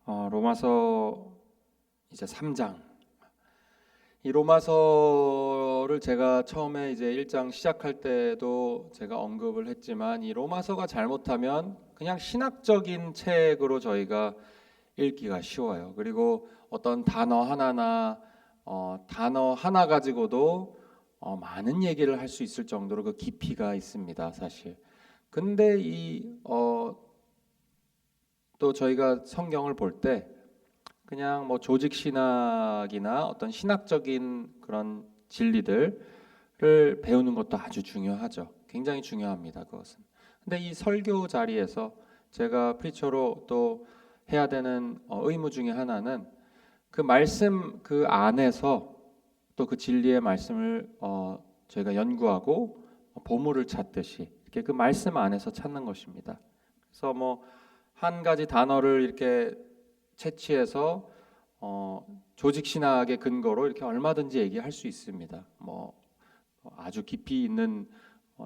로마서 이제 3장. 이 로마서를 제가 처음에 이제 1장 시작할 때도 제가 언급을 했지만, 이 로마서가 잘못하면 그냥 신학적인 책으로 저희가 읽기가 쉬워요. 그리고 어떤 단어 하나나 단어 하나 가지고도 많은 얘기를 할 수 있을 정도로 그 깊이가 있습니다, 사실. 근데 또 저희가 성경을 볼 때 그냥 뭐 조직 신학이나 어떤 신학적인 그런 진리들을 배우는 것도 아주 중요하죠. 굉장히 중요합니다, 그것은. 근데 이 설교 자리에서 제가 프리처로 또 해야 되는 의무 중에 하나는 그 말씀 그 안에서 또 그 진리의 말씀을 저희가 연구하고 보물을 찾듯이 이렇게 그 말씀 안에서 찾는 것입니다. 그래서 뭐 한 가지 단어를 이렇게 채취해서 조직 신학의 근거로 이렇게 얼마든지 얘기할 수 있습니다. 뭐 아주 깊이 있는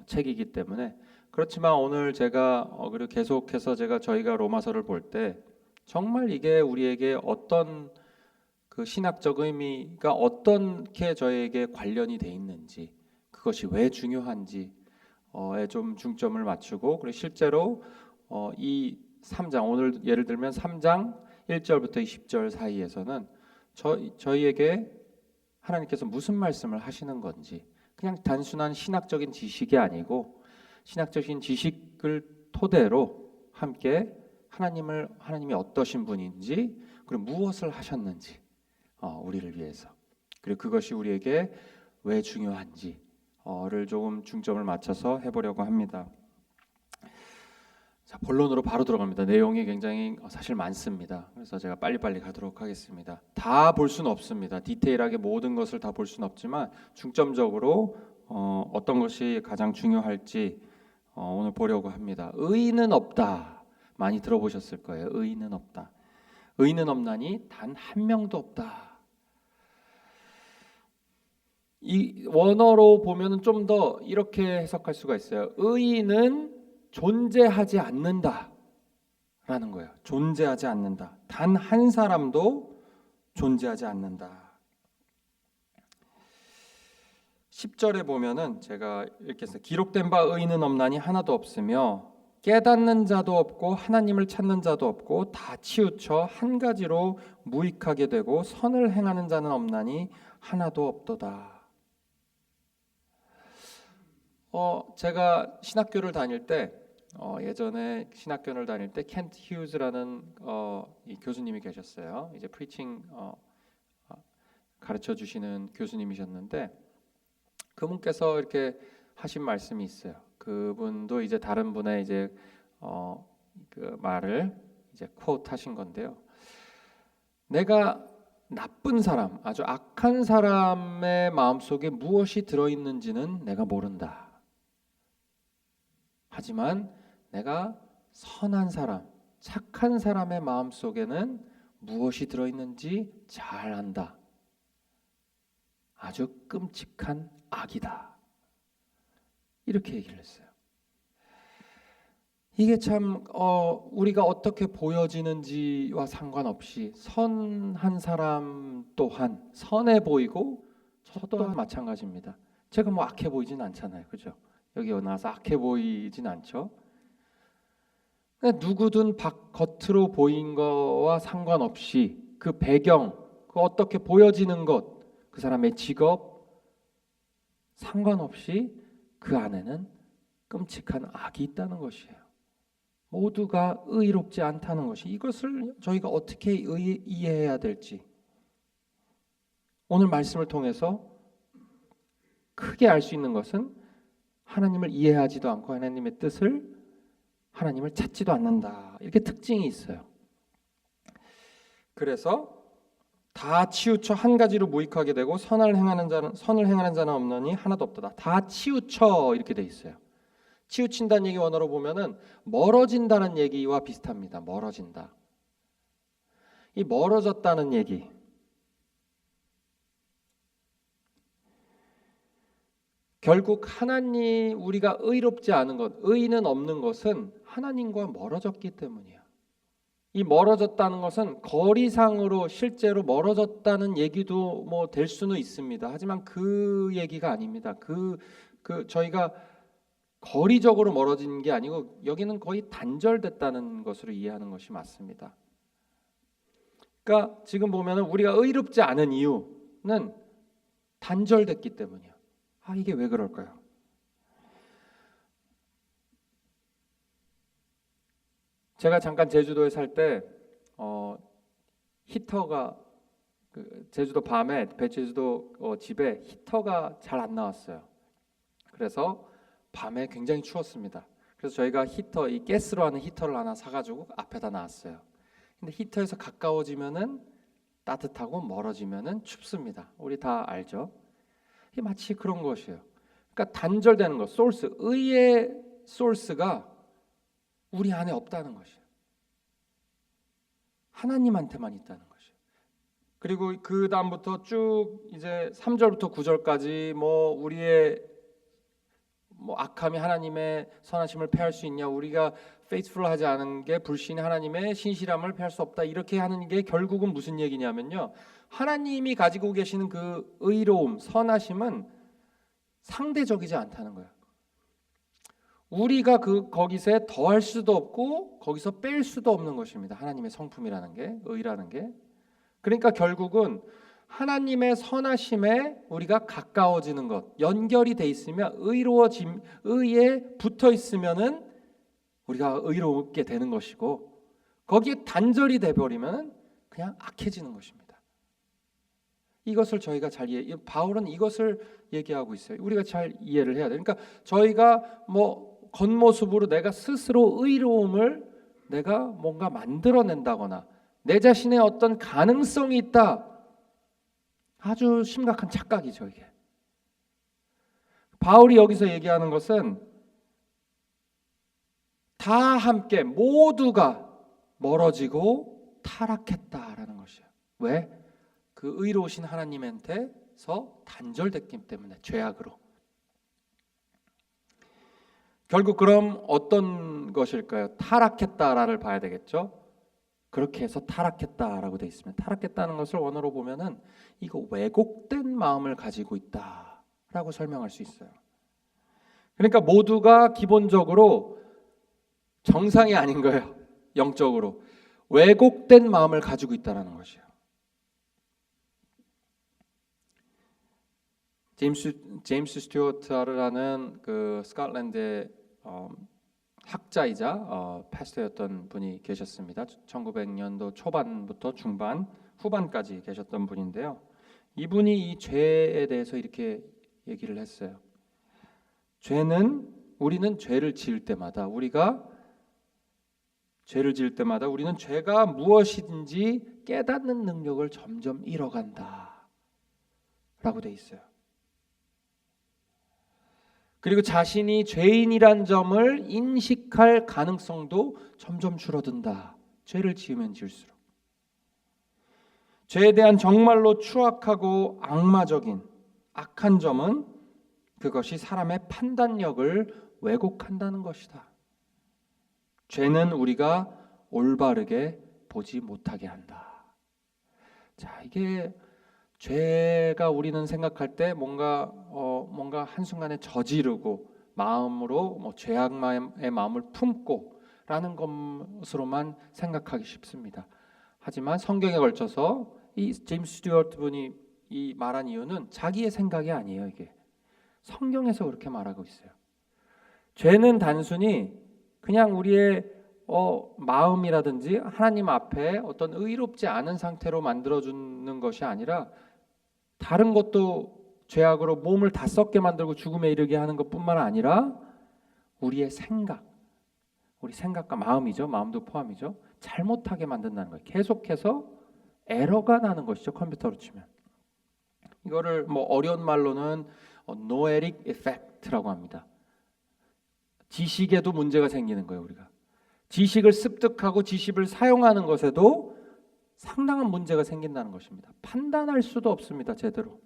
책이기 때문에. 그렇지만 오늘 제가 그리고 계속해서 저희가 로마서를 볼 때 정말 이게 우리에게 어떤 그 신학적 의미가 어떻게 저에게 관련이 돼 있는지, 그것이 왜 중요한지에 좀 중점을 맞추고, 그리고 실제로 이 3장, 오늘 예를 들면 3장 1절부터 20절 사이에서는 저희에게 하나님께서 무슨 말씀을 하시는 건지, 그냥 단순한 신학적인 지식이 아니고 신학적인 지식을 토대로 함께 하나님이 어떠신 분인지, 그리고 무엇을 하셨는지, 우리를 위해서, 그리고 그것이 우리에게 왜 중요한지를 조금 중점을 맞춰서 해보려고 합니다. 자, 본론으로 바로 들어갑니다. 내용이 굉장히 사실 많습니다. 그래서 제가 빨리빨리 가도록 하겠습니다. 다 볼 수는 없습니다. 디테일하게 모든 것을 다 볼 수는 없지만 중점적으로 어떤 것이 가장 중요할지 오늘 보려고 합니다. 의인은 없다. 많이 들어보셨을 거예요. 의인은 없다. 의인은 없나니 단 한 명도 없다. 이 원어로 보면은 좀 더 이렇게 해석할 수가 있어요. 의인은 존재하지 않는다라는 거예요. 존재하지 않는다. 단 한 사람도 존재하지 않는다. 10절에 보면은 제가 읽겠습니다. 기록된 바 의인은 없나니 하나도 없으며 깨닫는 자도 없고 하나님을 찾는 자도 없고 다 치우쳐 한 가지로 무익하게 되고 선을 행하는 자는 없나니 하나도 없도다. 제가 신학교를 다닐 때 예전에 신학교를 다닐 때 켄트 휴즈라는 이 교수님이 계셨어요. 이제 프리칭 가르쳐 주시는 교수님이셨는데, 그분께서 이렇게 하신 말씀이 있어요. 그분도 이제 다른 분의 이제 그 말을 이제 코트 하신 건데요. 내가 나쁜 사람, 아주 악한 사람의 마음속에 무엇이 들어 있는지는 내가 모른다. 하지만 내가 선한 사람, 착한 사람의 마음속에는 무엇이 들어 있는지 잘 안다. 아주 끔찍한 악이다. 이렇게 얘기를 했어요. 이게 참 우리가 어떻게 보여지는지와 상관없이 선한 사람 또한 선해 보이고 저 또한 마찬가지입니다. 제가 뭐 악해 보이진 않잖아요. 그죠? 여기 나와서 악해 보이진 않죠. 누구든 겉으로 보인 거와 상관없이 그 배경, 그 어떻게 보여지는 것, 그 사람의 직업 상관없이 그 안에는 끔찍한 악이 있다는 것이에요. 모두가 의롭지 않다는 것이, 이것을 저희가 어떻게 이해해야 될지 오늘 말씀을 통해서 크게 알 수 있는 것은 하나님을 이해하지도 않고 하나님의 뜻을, 하나님을 찾지도 않는다. 이렇게 특징이 있어요. 그래서 다 치우쳐 한 가지로 무익하게 되고 선을 행하는 자는 없느니 하나도 없도다. 다 치우쳐 이렇게 돼 있어요. 치우친다는 얘기 원어로 보면은 멀어진다는 얘기와 비슷합니다. 멀어진다. 이 멀어졌다는 얘기, 결국 우리가 의롭지 않은 것, 의인은 없는 것은 하나님과 멀어졌기 때문이야. 이 멀어졌다는 것은 거리상으로 실제로 멀어졌다는 얘기도 뭐 될 수는 있습니다. 하지만 그 얘기가 아닙니다. 저희가 거리적으로 멀어진 게 아니고 여기는 거의 단절됐다는 것으로 이해하는 것이 맞습니다. 그러니까 지금 보면은 우리가 의롭지 않은 이유는 단절됐기 때문이에요. 이게 왜 그럴까요? 제가 잠깐 제주도에 살 때 히터가 제주도 밤에 제주도 집에 히터가 잘 안 나왔어요. 그래서 밤에 굉장히 추웠습니다. 그래서 저희가 히터, 이 가스로 하는 히터를 하나 사가지고 앞에다 놨어요. 근데 히터에서 가까워지면은 따뜻하고 멀어지면은 춥습니다. 우리 다 알죠? 이게 마치 그런 것이에요. 그러니까 단절되는 것, 소스, 의의 소스가 우리 안에 없다는 것이에요. 하나님한테만 있다는 것이에요. 그리고 그 다음부터 쭉 이제 3절부터 9절까지 우리의 악함이 하나님의 선하심을 패할 수 있냐, 우리가 faithful하지 않은 게 불신이 하나님의 신실함을 패할 수 없다, 이렇게 하는 게 결국은 무슨 얘기냐면요, 하나님이 가지고 계시는 그 의로움, 선하심은 상대적이지 않다는 거예요. 우리가 거기서 더할 수도 없고 거기서 뺄 수도 없는 것입니다. 하나님의 성품이라는 게, 의라는 게. 그러니까 결국은 하나님의 선하심에 우리가 가까워지는 것, 연결이 돼 있으면, 의에 붙어 있으면은 우리가 의롭게 되는 것이고, 거기에 단절이 돼 버리면 그냥 악해지는 것입니다. 이것을 저희가 바울은 이것을 얘기하고 있어요. 우리가 잘 이해를 해야 돼요. 그러니까 저희가 겉모습으로 내가 스스로 의로움을 내가 뭔가 만들어낸다거나 내 자신의 어떤 가능성이 있다, 아주 심각한 착각이죠. 이게 바울이 여기서 얘기하는 것은 다 함께 모두가 멀어지고 타락했다라는 것이에요. 왜? 그 의로우신 하나님한테서 단절됐기 때문에, 죄악으로. 결국 그럼 어떤 것일까요? 타락했다를 봐야 되겠죠. 그렇게 해서 타락했다라고 되어 있습니다. 타락했다는 것을 원어로 보면은 이거 왜곡된 마음을 가지고 있다라고 설명할 수 있어요. 그러니까 모두가 기본적으로 정상이 아닌 거예요. 영적으로 왜곡된 마음을 가지고 있다라는 것이에요. 제임스 스튜어트라는 그 스코틀랜드의 학자이자 패스터였던 분이 계셨습니다. 1900년도 초반부터 중반, 후반까지 계셨던 분인데요. 이분이 이 죄에 대해서 이렇게 얘기를 했어요. 우리는 죄를 지을 때마다 우리는 죄가 무엇인지 깨닫는 능력을 점점 잃어간다 라고 돼 있어요. 그리고 자신이 죄인이란 점을 인식할 가능성도 점점 줄어든다. 죄를 지으면 지을수록. 죄에 대한 정말로 추악하고 악마적인 악한 점은 그것이 사람의 판단력을 왜곡한다는 것이다. 죄는 우리가 올바르게 보지 못하게 한다. 자, 이게 죄가 우리는 생각할 때 뭔가 한순간에 저지르고 마음으로 죄악의 마음을 품고라는 것으로만 생각하기 쉽습니다. 하지만 성경에 걸쳐서 이 제임스 스튜어트 분이 이 말한 이유는 자기의 생각이 아니에요. 이게 성경에서 그렇게 말하고 있어요. 죄는 단순히 그냥 우리의 마음이라든지 하나님 앞에 어떤 의롭지 않은 상태로 만들어주는 것이 아니라 다른 것도 죄악으로 몸을 다 썩게 만들고 죽음에 이르게 하는 것뿐만 아니라 우리의 우리 생각과 마음이죠. 마음도 포함이죠. 잘못하게 만든다는 거예요. 계속해서 에러가 나는 것이죠. 컴퓨터로 치면. 이거를 어려운 말로는 노에릭 이펙트라고 합니다. 지식에도 문제가 생기는 거예요. 우리가 지식을 습득하고 지식을 사용하는 것에도 상당한 문제가 생긴다는 것입니다. 판단할 수도 없습니다. 제대로.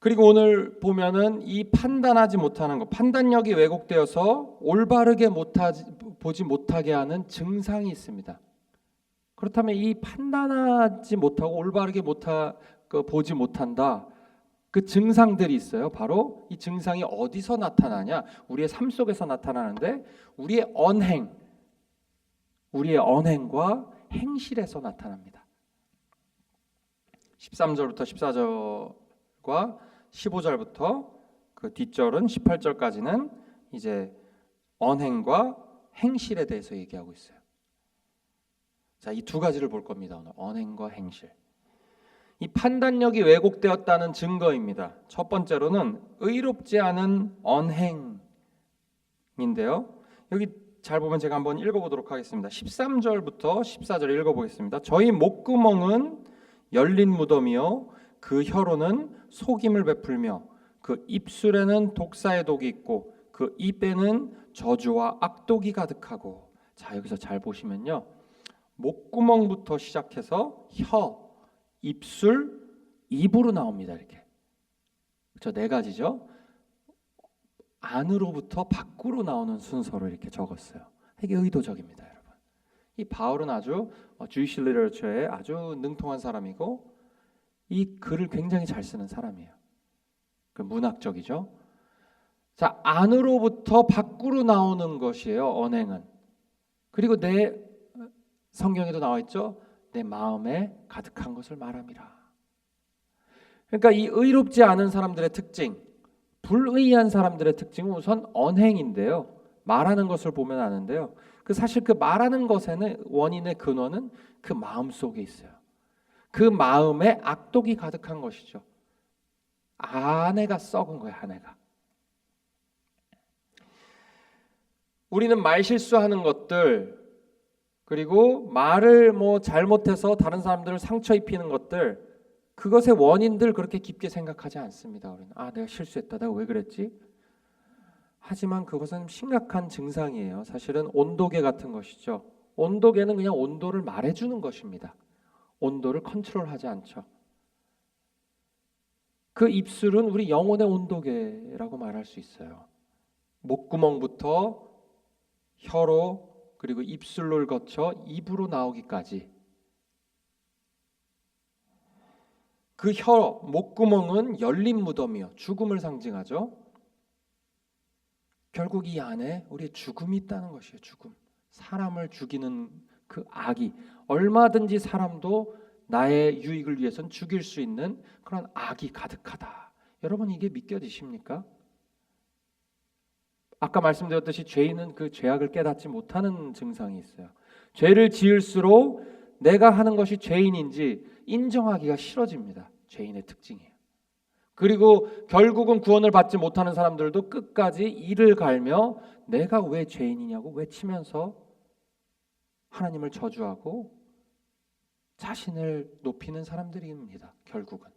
그리고 오늘 보면은 이 판단하지 못하는 것, 판단력이 왜곡되어서 올바르게 보지 못하게 하는 증상이 있습니다. 그렇다면 이 판단하지 못하고 올바르게 보지 못한다, 그 증상들이 있어요. 바로 이 증상이 어디서 나타나냐? 우리의 삶 속에서 나타나는데 우리의 언행과 행실에서 나타납니다. 13절부터 14절과 15절부터 그 뒷절은 18절까지는 이제 언행과 행실에 대해서 얘기하고 있어요. 자, 이 두 가지를 볼 겁니다. 오늘 언행과 행실. 이 판단력이 왜곡되었다는 증거입니다. 첫 번째로는 의롭지 않은 언행인데요. 여기 잘 보면 제가 한번 읽어보도록 하겠습니다. 13절부터 14절 읽어보겠습니다. 저희 목구멍은 열린 무덤이요 그 혀로는 속임을 베풀며 그 입술에는 독사의 독이 있고 그 입에는 저주와 악독이 가득하고. 자, 여기서 잘 보시면요, 목구멍부터 시작해서 혀, 입술, 입으로 나옵니다. 이렇게. 저 네 가지죠. 안으로부터 밖으로 나오는 순서로 이렇게 적었어요. 이게 의도적입니다, 여러분. 이 바울은 아주 주이시 리터처에 아주 능통한 사람이고 이 글을 굉장히 잘 쓰는 사람이에요. 그 문학적이죠. 자, 안으로부터 밖으로 나오는 것이에요, 언행은. 그리고 내 성경에도 나와 있죠. 내 마음에 가득한 것을 말함이라. 그러니까 이 의롭지 않은 사람들의 특징, 불의한 사람들의 특징은 우선 언행인데요. 말하는 것을 보면 아는데요. 사실 그 말하는 것에는 원인의 근원은 그 마음 속에 있어요. 그 마음에 악독이 가득한 것이죠. 아내가 썩은 거예요, 아내가. 우리는 말 실수하는 것들, 그리고 말을 잘못해서 다른 사람들을 상처 입히는 것들, 그것의 원인들 그렇게 깊게 생각하지 않습니다. 우리는 내가 실수했다, 내가 왜 그랬지? 하지만 그것은 심각한 증상이에요. 사실은 온도계 같은 것이죠. 온도계는 그냥 온도를 말해주는 것입니다. 온도를 컨트롤하지 않죠. 그 입술은 우리 영혼의 온도계라고 말할 수 있어요. 목구멍부터 혀로 그리고 입술로 거쳐 입으로 나오기까지. 그 혀, 목구멍은 열린 무덤이요, 죽음을 상징하죠. 결국 이 안에 우리의 죽음이 있다는 것이에요. 죽음. 사람을 죽이는 그 악이, 얼마든지 사람도 나의 유익을 위해서는 죽일 수 있는 그런 악이 가득하다. 여러분, 이게 믿겨지십니까? 아까 말씀드렸듯이 죄인은 그 죄악을 깨닫지 못하는 증상이 있어요. 죄를 지을수록 내가 하는 것이 죄인인지 인정하기가 싫어집니다. 죄인의 특징이에요. 그리고 결국은 구원을 받지 못하는 사람들도 끝까지 이를 갈며 내가 왜 죄인이냐고 외치면서 하나님을 저주하고 자신을 높이는 사람들입니다. 결국은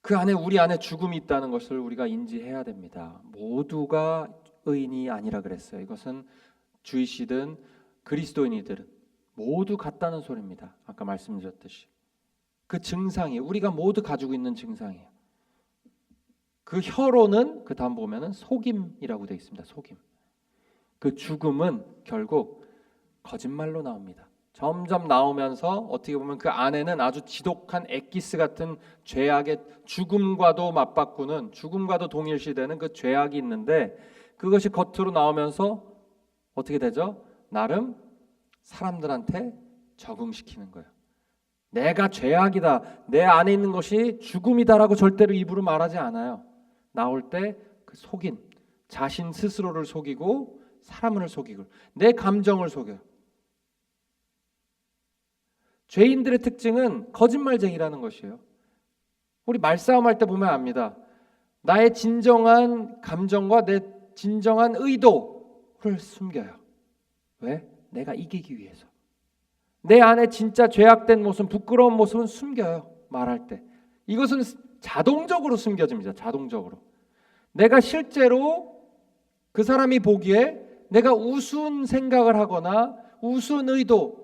그 안에, 우리 안에 죽음이 있다는 것을 우리가 인지해야 됩니다. 모두가 의인이 아니라 그랬어요. 이것은 주이시든 그리스도인이들은 모두 같다는 소리입니다. 아까 말씀드렸듯이 그 증상이 우리가 모두 가지고 있는 증상이에요. 그 혀로는 그 다음 보면은 속임이라고 되어 있습니다. 속임. 그 죽음은 결국 거짓말로 나옵니다. 점점 나오면서 어떻게 보면 그 안에는 아주 지독한 엑기스 같은 죄악의 죽음과도 맞바꾸는, 죽음과도 동일시되는 그 죄악이 있는데 그것이 겉으로 나오면서 어떻게 되죠? 나름 사람들한테 적응시키는 거예요. 내가 죄악이다, 내 안에 있는 것이 죽음이다라고 절대로 입으로 말하지 않아요. 나올 때 그 속인, 자신 스스로를 속이고 사람을 속이고 내 감정을 속여요. 죄인들의 특징은 거짓말쟁이라는 것이에요. 우리 말싸움할 때 보면 압니다. 나의 진정한 감정과 내 진정한 의도를 숨겨요. 왜? 내가 이기기 위해서. 내 안에 진짜 죄악된 모습, 부끄러운 모습은 숨겨요. 말할 때. 이것은 자동적으로 숨겨집니다. 자동적으로. 내가 실제로 그 사람이 보기에 내가 우스운 생각을 하거나 우스운 의도,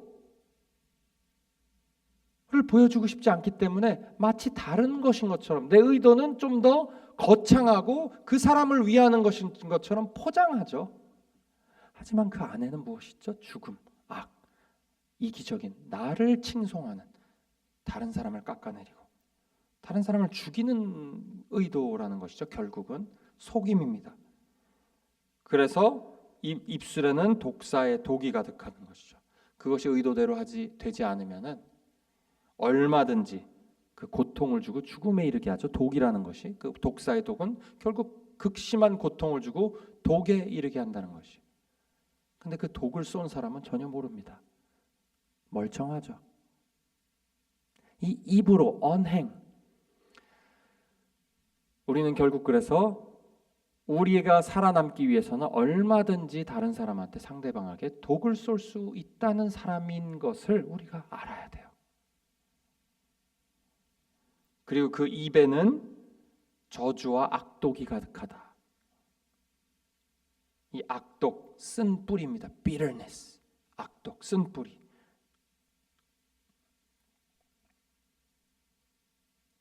보여주고 싶지 않기 때문에 마치 다른 것인 것처럼, 내 의도는 좀 더 거창하고 그 사람을 위하는 것인 것처럼 포장하죠. 하지만 그 안에는 무엇이죠? 죽음, 악, 이기적인, 나를 칭송하는, 다른 사람을 깎아내리고 다른 사람을 죽이는 의도라는 것이죠. 결국은 속임입니다. 그래서 입술에는 독사의 독이 가득하는 것이죠. 그것이 의도대로 되지 않으면은 얼마든지 그 고통을 주고 죽음에 이르게 하죠. 독이라는 것이, 그 독사의 독은 결국 극심한 고통을 주고 독에 이르게 한다는 것이. 근데 그 독을 쏜 사람은 전혀 모릅니다. 멀쩡하죠. 이 입으로 언행, 우리는 결국 그래서 우리가 살아남기 위해서는 얼마든지 다른 사람한테, 상대방에게 독을 쏠 수 있다는 사람인 것을 우리가 알아야 돼요. 그리고 그 입에는 저주와 악독이 가득하다. 이 악독, 쓴 뿌리입니다. bitterness, 악독, 쓴 뿌리.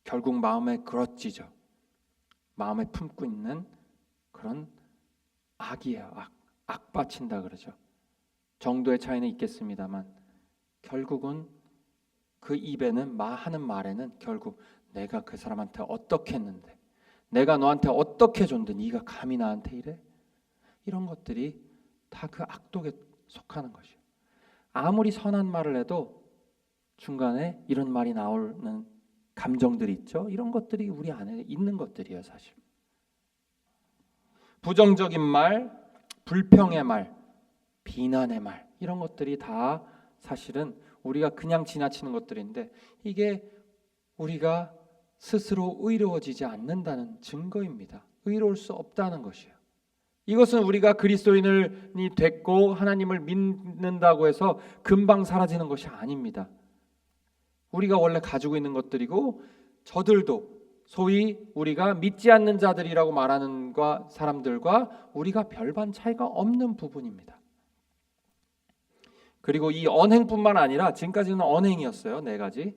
결국 마음에 그렇지죠. 마음에 품고 있는 그런 악이에요. 악받친다 그러죠. 정도의 차이는 있겠습니다만 결국은 그 입에는 하는 말에는 결국 내가 그 사람한테 어떻게 했는데, 내가 너한테 어떻게 줬는데 네가 감히 나한테 이래? 이런 것들이 다 그 악독에 속하는 것이에요. 아무리 선한 말을 해도 중간에 이런 말이 나오는 감정들이 있죠. 이런 것들이 우리 안에 있는 것들이에요. 사실 부정적인 말, 불평의 말, 비난의 말, 이런 것들이 다 사실은 우리가 그냥 지나치는 것들인데 이게 우리가 스스로 의로워지지 않는다는 증거입니다. 의로울 수 없다는 것이에요. 이것은 우리가 그리스도인이 됐고 하나님을 믿는다고 해서 금방 사라지는 것이 아닙니다. 우리가 원래 가지고 있는 것들이고, 저들도 소위 우리가 믿지 않는 자들이라고 말하는 사람들과 우리가 별반 차이가 없는 부분입니다. 그리고 이 언행뿐만 아니라 지금까지는 언행이었어요. 4가지.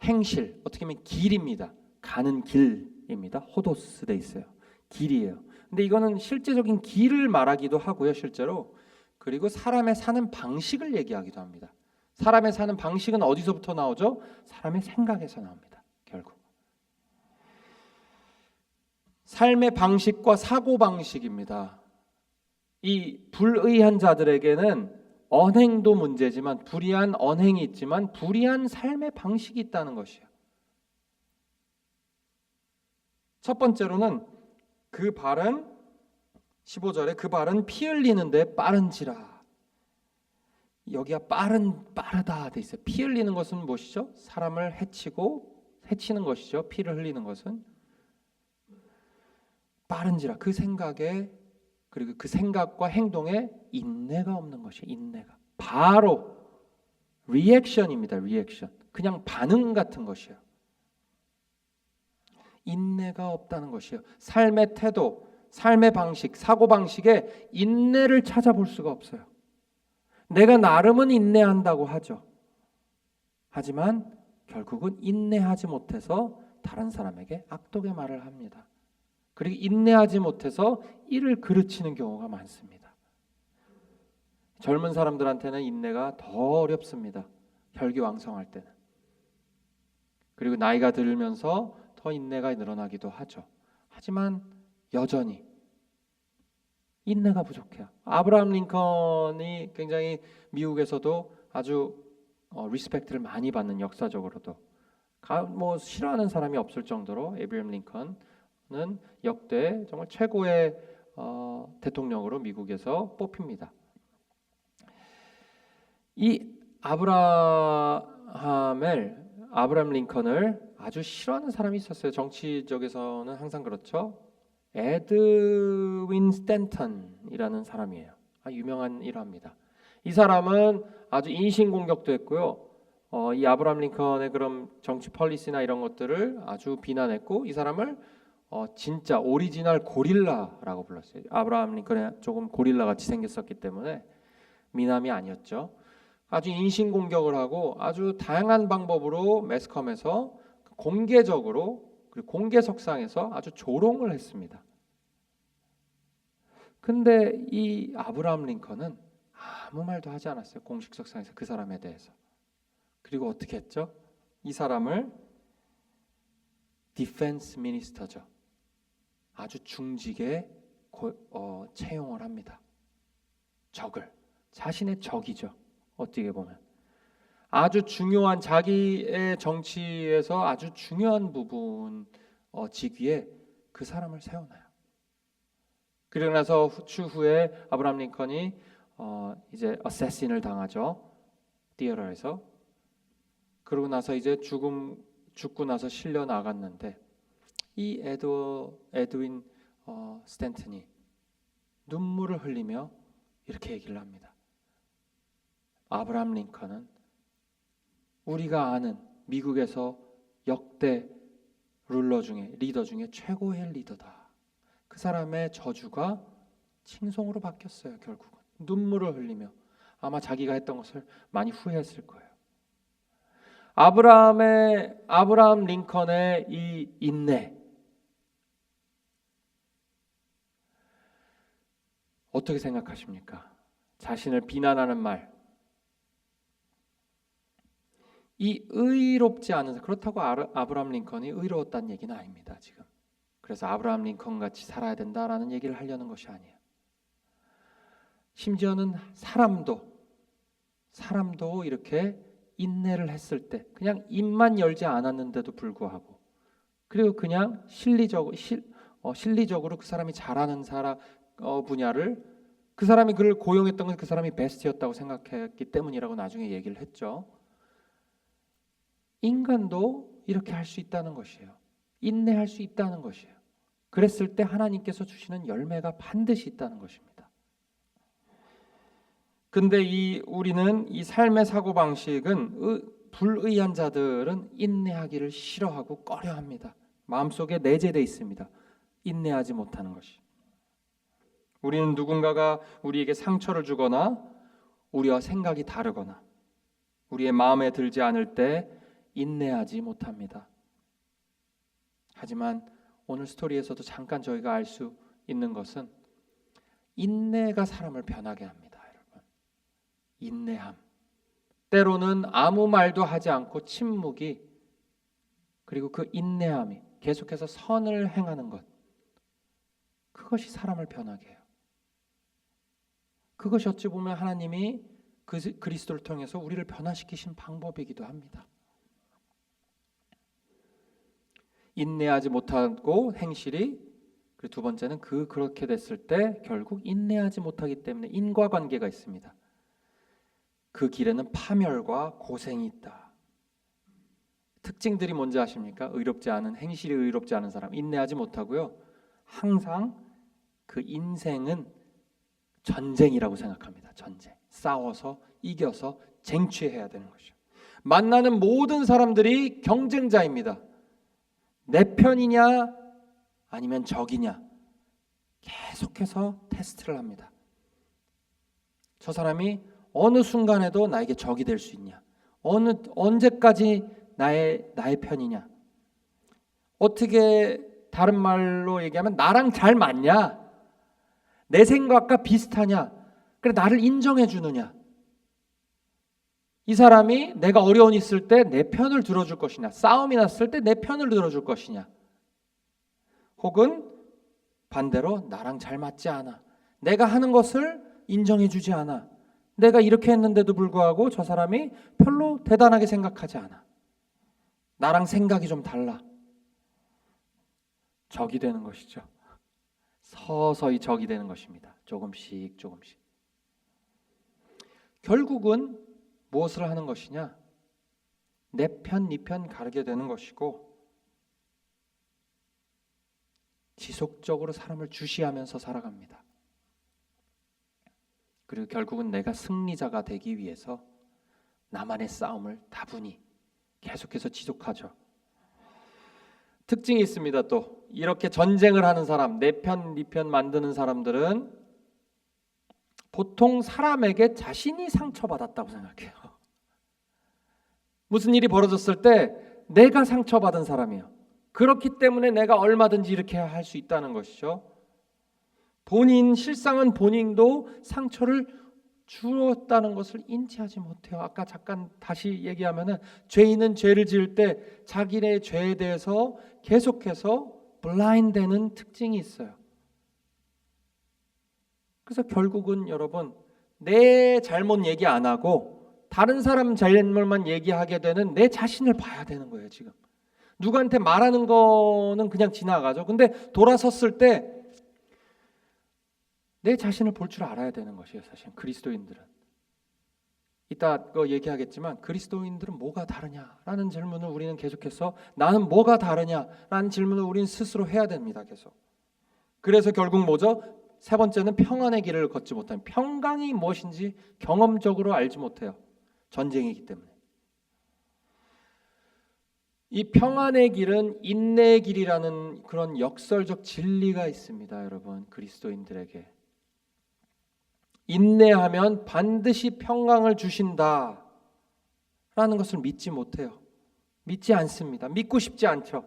행실, 어떻게 보면 길입니다. 가는 길입니다. 호도스 돼 있어요. 길이에요. 근데 이거는 실제적인 길을 말하기도 하고요. 실제로. 그리고 사람의 사는 방식을 얘기하기도 합니다. 사람의 사는 방식은 어디서부터 나오죠? 사람의 생각에서 나옵니다. 결국 삶의 방식과 사고 방식입니다. 이 불의한 자들에게는 언행도 문제지만, 불의한 언행이 있지만 불의한 삶의 방식이 있다는 것이에요. 첫 번째로는 그 발은 15절에 그 발은 피 흘리는데 빠른지라. 여기가 빠르다 돼 있어요. 피 흘리는 것은 무엇이죠? 사람을 해치는 것이죠. 피를 흘리는 것은. 빠른지라, 그 생각에, 그리고 그 생각과 행동에 인내가 없는 것이에요. 인내가. 바로 리액션입니다. 리액션. 그냥 반응 같은 것이에요. 인내가 없다는 것이에요. 삶의 태도, 삶의 방식, 사고 방식에 인내를 찾아볼 수가 없어요. 내가 나름은 인내한다고 하죠. 하지만 결국은 인내하지 못해서 다른 사람에게 악독의 말을 합니다. 그리고 인내하지 못해서 이를 그르치는 경우가 많습니다. 젊은 사람들한테는 인내가 더 어렵습니다. 혈기왕성할 때는. 그리고 나이가 들면서 더 인내가 늘어나기도 하죠. 하지만 여전히 인내가 부족해요. 아브라함 링컨이 굉장히 미국에서도 아주 리스펙트를 많이 받는, 역사적으로도 뭐 싫어하는 사람이 없을 정도로 에이브리엄 링컨은 역대 정말 최고의 대통령으로 미국에서 뽑힙니다. 이 아브라함 링컨을 아주 싫어하는 사람이 있었어요. 정치적에서는 항상 그렇죠. 에드윈 스탠턴이라는 사람이에요. 유명한 일화입니다. 이 사람은 아주 인신공격도 했고요. 이 아브라함 링컨의 그런 정치 폴리시나 이런 것들을 아주 비난했고, 이 사람을 진짜 오리지널 고릴라라고 불렀어요. 아브라함 링컨이 조금 고릴라 같이 생겼었기 때문에 미남이 아니었죠. 아주 인신공격을 하고 아주 다양한 방법으로 매스컴에서 공개적으로 그리고 공개석상에서 아주 조롱을 했습니다. 근데 이 아브라함 링컨은 아무 말도 하지 않았어요. 공식석상에서 그 사람에 대해서. 그리고 어떻게 했죠? 이 사람을 디펜스 미니스터죠. 아주 중직에 채용을 합니다. 적을. 자신의 적이죠. 어떻게 보면. 아주 중요한 자기의 정치에서 아주 중요한 부분 직위에 그 사람을 세워놔요. 그리고 나서 추후에 아브라함 링컨이 이제 어세신을 당하죠. 디어라에서. 그러고 나서 이제 죽고 나서 실려 나갔는데 이 에드윈 스탠튼이 눈물을 흘리며 이렇게 얘기를 합니다. 아브라함 링컨은 우리가 아는 미국에서 역대 리더 중에 최고의 리더다. 그 사람의 저주가 칭송으로 바뀌었어요. 결국은 눈물을 흘리며 아마 자기가 했던 것을 많이 후회했을 거예요. 아브라함 링컨의 이 인내, 어떻게 생각하십니까? 자신을 비난하는 말, 이 의롭지 않은, 그렇다고 아브라함 링컨이 의로웠다는 얘기는 아닙니다. 지금 그래서 아브라함 링컨 같이 살아야 된다라는 얘기를 하려는 것이 아니에요. 심지어는 사람도 이렇게 인내를 했을 때 그냥 입만 열지 않았는데도 불구하고, 그리고 그냥 실리적으로 그 사람이 잘하는 분야를, 그 사람이 그를 고용했던 건 그 사람이 베스트였다고 생각했기 때문이라고 나중에 얘기를 했죠. 인간도 이렇게 할 수 있다는 것이에요. 인내할 수 있다는 것이에요. 그랬을 때 하나님께서 주시는 열매가 반드시 있다는 것입니다. 근데 우리는 이 삶의 사고방식은, 불의한 자들은 인내하기를 싫어하고 꺼려합니다. 마음속에 내재되어 있습니다. 인내하지 못하는 것이. 우리는 누군가가 우리에게 상처를 주거나 우리와 생각이 다르거나 우리의 마음에 들지 않을 때 인내하지 못합니다. 하지만 오늘 스토리에서도 잠깐 저희가 알 수 있는 것은 인내가 사람을 변하게 합니다. 여러분, 인내함. 때로는 아무 말도 하지 않고 침묵이, 그리고 그 인내함이 계속해서 선을 행하는 것, 그것이 사람을 변하게 해요. 그것이 어찌 보면 하나님이 그리스도를 통해서 우리를 변화시키신 방법이기도 합니다. 인내하지 못하고 행실이, 그리고 두 번째는 그렇게 됐을 때 결국 인내하지 못하기 때문에 인과관계가 있습니다. 그 길에는 파멸과 고생이 있다. 특징들이 뭔지 아십니까? 행실이 의롭지 않은 사람, 인내하지 못하고요. 항상 그 인생은 전쟁이라고 생각합니다. 전쟁. 싸워서 이겨서 쟁취해야 되는 것이죠. 만나는 모든 사람들이 경쟁자입니다. 내 편이냐 아니면 적이냐 계속해서 테스트를 합니다. 저 사람이 어느 순간에도 나에게 적이 될 수 있냐, 언제까지 나의 편이냐, 어떻게 다른 말로 얘기하면 나랑 잘 맞냐, 내 생각과 비슷하냐, 그래 나를 인정해 주느냐, 이 사람이 내가 어려운 있을 때 내 편을 들어줄 것이냐, 싸움이 났을 때 내 편을 들어줄 것이냐, 혹은 반대로 나랑 잘 맞지 않아, 내가 하는 것을 인정해 주지 않아, 내가 이렇게 했는데도 불구하고 저 사람이 별로 대단하게 생각하지 않아, 나랑 생각이 좀 달라, 적이 되는 것이죠. 서서히 적이 되는 것입니다. 조금씩. 결국은 무엇을 하는 것이냐? 내 편, 네 편 가르게 되는 것이고, 지속적으로 사람을 주시하면서 살아갑니다. 그리고 결국은 내가 승리자가 되기 위해서 나만의 싸움을 다분히 계속해서 지속하죠. 특징이 있습니다. 또 이렇게 전쟁을 하는 사람, 내 편, 네 편 만드는 사람들은 보통 사람에게 자신이 상처받았다고 생각해요. 무슨 일이 벌어졌을 때 내가 상처받은 사람이에요. 그렇기 때문에 내가 얼마든지 이렇게 할 수 있다는 것이죠. 실상은 본인도 상처를 주었다는 것을 인지하지 못해요. 아까 잠깐 다시 얘기하면은 죄인은 죄를 지을 때 자기네 죄에 대해서 계속해서 블라인드되는 특징이 있어요. 그래서 결국은 여러분 내 잘못 얘기 안 하고 다른 사람 잘못만 얘기하게 되는 내 자신을 봐야 되는 거예요. 지금 누구한테 말하는 거는 그냥 지나가죠. 근데 돌아섰을 때 내 자신을 볼 줄 알아야 되는 것이에요. 사실 그리스도인들은 이따 얘기하겠지만 그리스도인들은 뭐가 다르냐라는 질문을 우리는 계속해서 나는 뭐가 다르냐라는 질문을 우리는 스스로 해야 됩니다. 계속. 그래서 결국 뭐죠? 세 번째는 평안의 길을 걷지 못하는, 평강이 무엇인지 경험적으로 알지 못해요. 전쟁이기 때문에. 이 평안의 길은 인내의 길이라는 그런 역설적 진리가 있습니다. 여러분, 그리스도인들에게 인내하면 반드시 평강을 주신다 라는 것을 믿지 못해요. 믿지 않습니다. 믿고 싶지 않죠.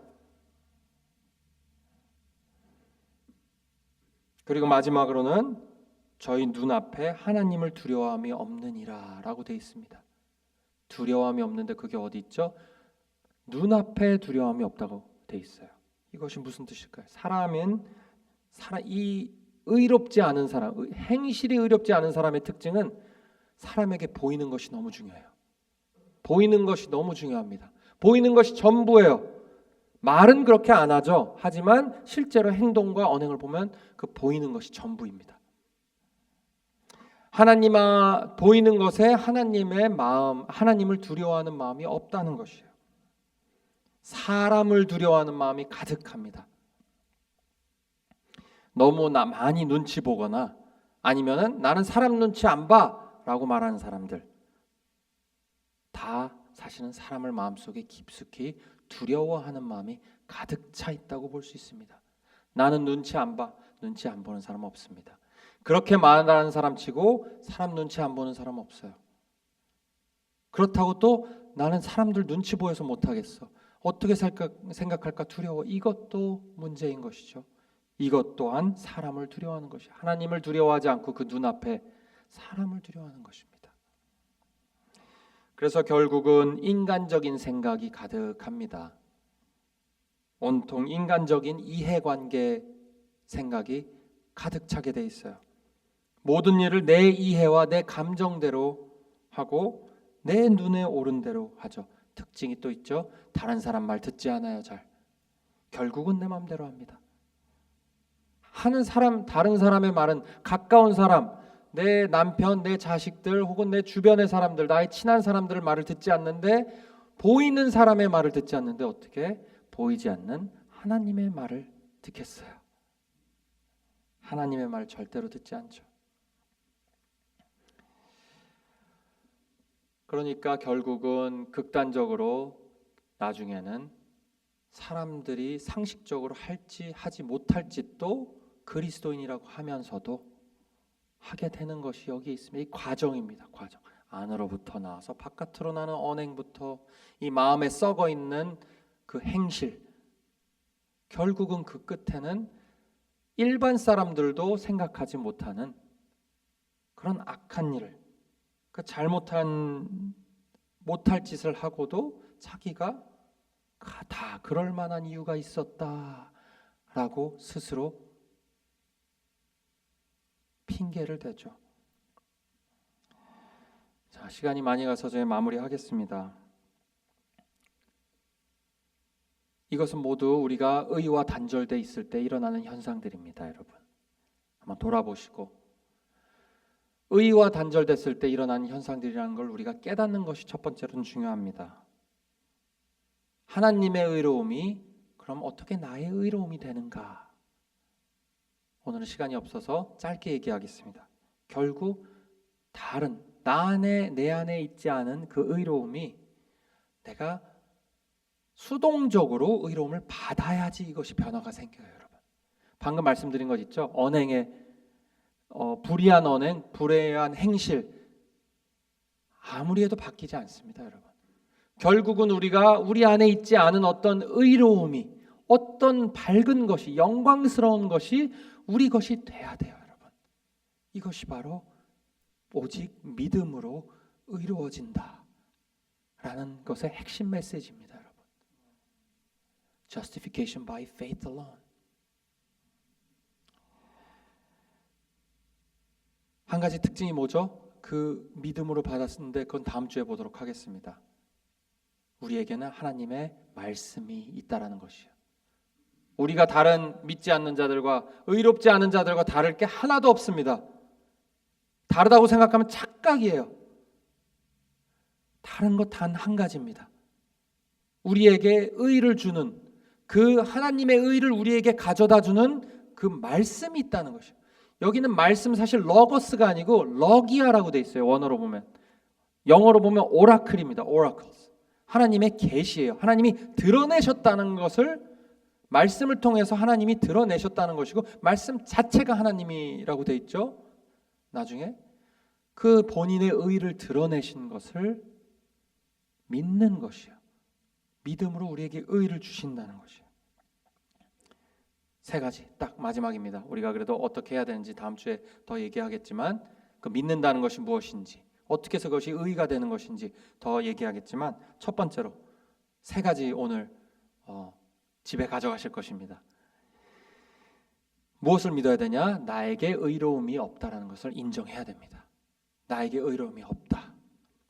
그리고 마지막으로는 저희 눈앞에 하나님을 두려워함이 없느니라 라고 되어 있습니다. 두려워함이 없는데 그게 어디 있죠? 눈앞에 두려움이 없다고 돼 있어요. 이것이 무슨 뜻일까요? 이 의롭지 않은 사람, 행실이 의롭지 않은 사람의 특징은 사람에게 보이는 것이 너무 중요해요. 보이는 것이 너무 중요합니다. 보이는 것이 전부예요. 말은 그렇게 안 하죠. 하지만 실제로 행동과 언행을 보면 그 보이는 것이 전부입니다. 보이는 것에 하나님의 마음, 하나님을 두려워하는 마음이 없다는 것이에요. 사람을 두려워하는 마음이 가득합니다. 너무 많이 눈치 보거나 아니면은 나는 사람 눈치 안 봐라고 말하는 사람들 다 사실은 사람을 마음속에 깊숙이 두려워하는 마음이 가득 차 있다고 볼 수 있습니다. 나는 눈치 안 봐. 눈치 안 보는 사람 없습니다. 그렇게 말하는 사람 치고 사람 눈치 안 보는 사람 없어요. 그렇다고 또 나는 사람들 눈치 보여서 못하겠어. 어떻게 생각할까 두려워. 이것도 문제인 것이죠. 이것 또한 사람을 두려워하는 것이 하나님을 두려워하지 않고 그 눈앞에 사람을 두려워하는 것입니다. 그래서 결국은 인간적인 생각이 가득합니다. 온통 인간적인 이해관계 생각이 가득 차게 돼 있어요. 모든 일을 내 이해와 내 감정대로 하고 내 눈에 오른 대로 하죠. 특징이 또 있죠. 다른 사람 말 듣지 않아요. 잘. 결국은 내 마음대로 합니다. 다른 사람의 말은 가까운 사람, 내 남편, 내 자식들 혹은 내 주변의 사람들, 나의 친한 사람들의 말을 듣지 않는데 보이는 사람의 말을 듣지 않는데 어떻게 보이지 않는 하나님의 말을 듣겠어요. 하나님의 말 절대로 듣지 않죠. 그러니까 결국은 극단적으로 나중에는 사람들이 상식적으로 할지 하지 못할지 또 그리스도인이라고 하면서도 하게 되는 것이 여기 있습니다. 이 과정입니다. 과정. 안으로부터 나와서 바깥으로 나는 언행부터 이 마음에 썩어 있는 그 행실. 결국은 그 끝에는 일반 사람들도 생각하지 못하는 그런 악한 일을, 그 못할 짓을 하고도 자기가 다 그럴 만한 이유가 있었다라고 스스로 핑계를 대죠. 자, 시간이 많이 가서 저희 마무리하겠습니다. 이것은 모두 우리가 의와 단절돼 있을 때 일어나는 현상들입니다, 여러분. 한번 돌아보시고 의와 단절됐을 때 일어나는 현상들이라는 걸 우리가 깨닫는 것이 첫 번째로는 중요합니다. 하나님의 의로움이 그럼 어떻게 나의 의로움이 되는가? 오늘은 시간이 없어서 짧게 얘기하겠습니다. 결국 내 안에 있지 않은 그 의로움이 내가 수동적으로 의로움을 받아야지 이것이 변화가 생겨요, 여러분. 방금 말씀드린 것 있죠? 언행의 불의한 언행, 불의한 행실 아무리 해도 바뀌지 않습니다, 여러분. 결국은 우리가 우리 안에 있지 않은 어떤 의로움이, 어떤 밝은 것이, 영광스러운 것이 우리 것이 돼야 돼요, 여러분. 이것이 바로 오직 믿음으로 의로워진다 라는 것의 핵심 메시지입니다, 여러분. Justification by faith alone. 한 가지 특징이 뭐죠? 그 믿음으로 받았는데 그건 다음 주에 보도록 하겠습니다. 우리에게는 하나님의 말씀이 있다라는 것이요. 우리가 다른 믿지 않는 자들과 의롭지 않은 자들과 다를 게 하나도 없습니다. 다르다고 생각하면 착각이에요. 다른 것 단 한 가지입니다. 우리에게 의를 주는, 그 하나님의 의를 우리에게 가져다 주는 그 말씀이 있다는 것이요. 여기는 말씀 사실 러거스가 아니고 러기아라고 돼 있어요. 원어로 보면. 영어로 보면 오라클입니다. oracles. 하나님의 계시예요. 하나님이 드러내셨다는 것을, 말씀을 통해서 하나님이 드러내셨다는 것이고, 말씀 자체가 하나님이라고 돼 있죠. 나중에 그 본인의 의를 드러내신 것을 믿는 것이요. 믿음으로 우리에게 의를 주신다는 것이요. 세 가지, 딱 마지막입니다. 우리가 그래도 어떻게 해야 되는지 다음 주에 더 얘기하겠지만, 그 믿는다는 것이 무엇인지, 어떻게 해서 그것이 의가 되는 것인지 더 얘기하겠지만, 첫 번째로 세 가지 오늘 집에 가져가실 것입니다. 무엇을 믿어야 되냐? 나에게 의로움이 없다라는 것을 인정해야 됩니다. 나에게 의로움이 없다.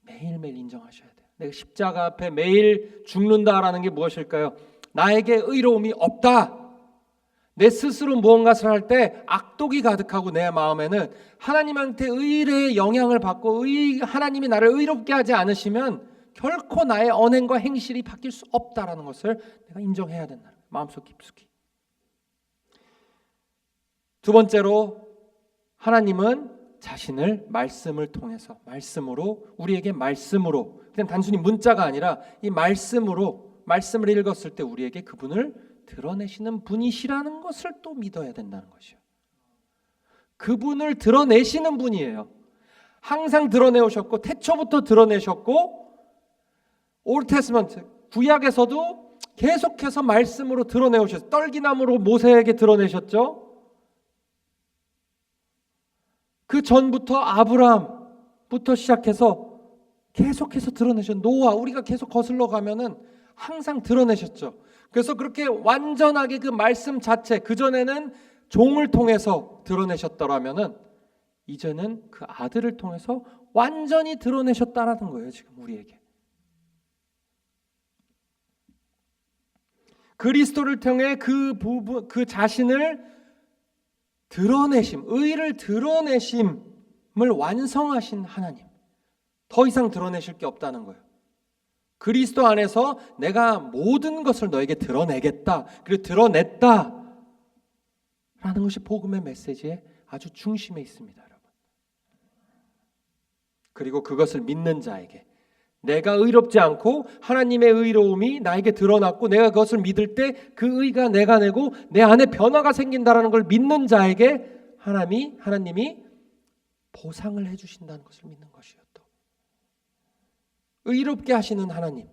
매일매일 인정하셔야 돼요. 내가 십자가 앞에 매일 죽는다라는 게 무엇일까요? 나에게 의로움이 없다. 내 스스로 무언가를 할 때 악독이 가득하고 내 마음에는 하나님한테 의의 영향을 받고 하나님이 나를 의롭게 하지 않으시면 결코 나의 언행과 행실이 바뀔 수 없다라는 것을 내가 인정해야 된다. 마음속 깊숙이. 두 번째로, 하나님은 자신을 말씀을 통해서, 말씀으로, 우리에게 말씀으로, 그냥 단순히 문자가 아니라 이 말씀으로, 말씀을 읽었을 때 우리에게 그분을 드러내시는 분이시라는 것을 또 믿어야 된다는 것이요. 그분을 드러내시는 분이에요. 항상 드러내오셨고, 태초부터 드러내셨고, 올드 테스먼트 구약에서도 계속해서 말씀으로 드러내오셨어요. 떨기나무로 모세에게 드러내셨죠. 그 전부터 아브라함부터 시작해서 계속해서 드러내셨죠. 노아, 우리가 계속 거슬러 가면은 항상 드러내셨죠. 그래서 그렇게 완전하게 그 말씀 자체, 그전에는 종을 통해서 드러내셨더라면은 이제는 그 아들을 통해서 완전히 드러내셨다라는 거예요. 지금 우리에게. 그리스도를 통해 그 부분, 그 자신을 드러내심, 의를 드러내심을 완성하신 하나님. 더 이상 드러내실 게 없다는 거예요. 그리스도 안에서 내가 모든 것을 너에게 드러내겠다, 그리고 드러냈다 라는 것이 복음의 메시지의 아주 중심에 있습니다, 여러분. 그리고 그것을 믿는 자에게, 내가 의롭지 않고 하나님의 의로움이 나에게 드러났고 내가 그것을 믿을 때 그 의가 내가 내고 내 안에 변화가 생긴다라는 걸 믿는 자에게 하나님이 보상을 해주신다는 것을 믿는 것이요. 또 의롭게 하시는 하나님.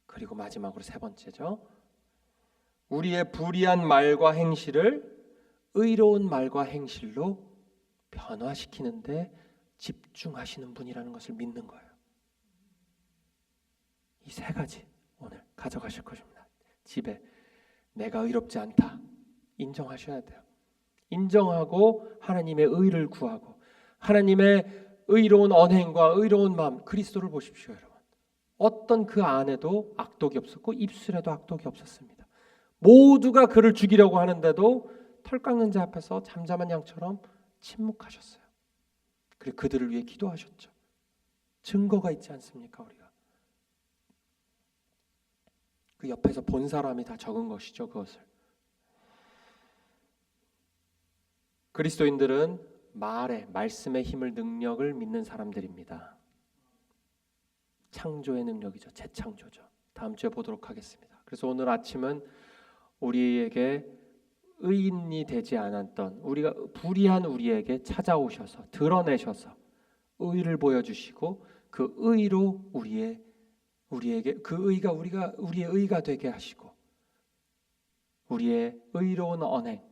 그리고 마지막으로 세 번째죠. 우리의 불의한 말과 행실을 의로운 말과 행실로 변화시키는데 집중하시는 분이라는 것을 믿는 거예요. 이 세 가지 오늘 가져가실 것입니다. 집에 내가 의롭지 않다 인정하셔야 돼요. 인정하고 하나님의 의를 구하고 하나님의 의로운 언행과 의로운 마음, 그리스도를 보십시오, 여러분. 어떤 그 안에도 악독이 없었고 입술에도 악독이 없었습니다. 모두가 그를 죽이려고 하는데도 털 깎는 자 앞에서 잠잠한 양처럼 침묵하셨어요. 그리고 그들을 위해 기도하셨죠. 증거가 있지 않습니까, 우리가? 그 옆에서 본 사람이 다 적은 것이죠, 그것을. 그리스도인들은 말씀의 힘을, 능력을 믿는 사람들입니다. 창조의 능력이죠. 재창조죠. 다음 주에 보도록 하겠습니다. 그래서 오늘 아침은 우리에게 의인이 되지 않았던 우리가 불의한 우리에게 찾아오셔서 드러내셔서 의를 보여주시고 그 의로 우리에게 그 의가 우리의 의가 되게 하시고 우리의 의로운 언행,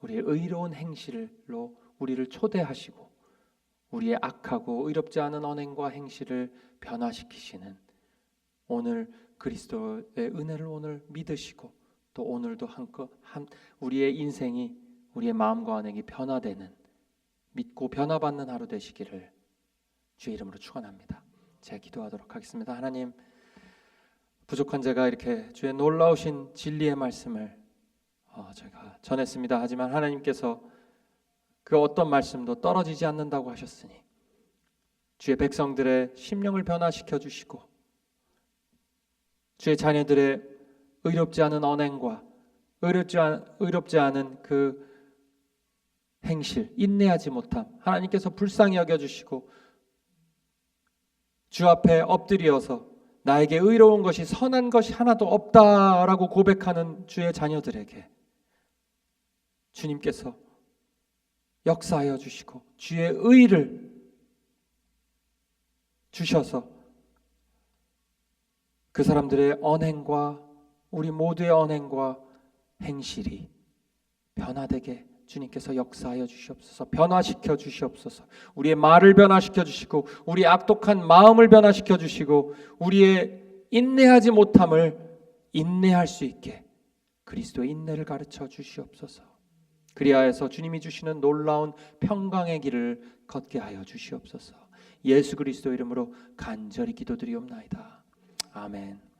우리의 의로운 행실로 우리를 초대하시고 우리의 악하고 의롭지 않은 언행과 행실을 변화시키시는 오늘 그리스도의 은혜를 오늘 믿으시고 또 오늘도 우리의 인생이 우리의 마음과 언행이 변화되는 믿고 변화받는 하루 되시기를 주의 이름으로 축원합니다. 제가 기도하도록 하겠습니다. 하나님, 부족한 제가 이렇게 주의 놀라우신 진리의 말씀을 제가 전했습니다. 하지만 하나님께서 그 어떤 말씀도 떨어지지 않는다고 하셨으니 주의 백성들의 심령을 변화시켜 주시고 주의 자녀들의 의롭지 않은 언행과 의롭지 않은 그 행실, 인내하지 못함 하나님께서 불쌍히 여겨주시고 주 앞에 엎드려서 나에게 의로운 것이 선한 것이 하나도 없다라고 고백하는 주의 자녀들에게 주님께서 역사하여 주시고 주의 의를 주셔서 그 사람들의 언행과 우리 모두의 언행과 행실이 변화되게 주님께서 역사하여 주시옵소서. 변화시켜 주시옵소서. 우리의 말을 변화시켜 주시고 우리의 악독한 마음을 변화시켜 주시고 우리의 인내하지 못함을 인내할 수 있게 그리스도의 인내를 가르쳐 주시옵소서. 그리하여서 주님이 주시는 놀라운 평강의 길을 걷게 하여 주시옵소서. 예수 그리스도 이름으로 간절히 기도드리옵나이다. 아멘.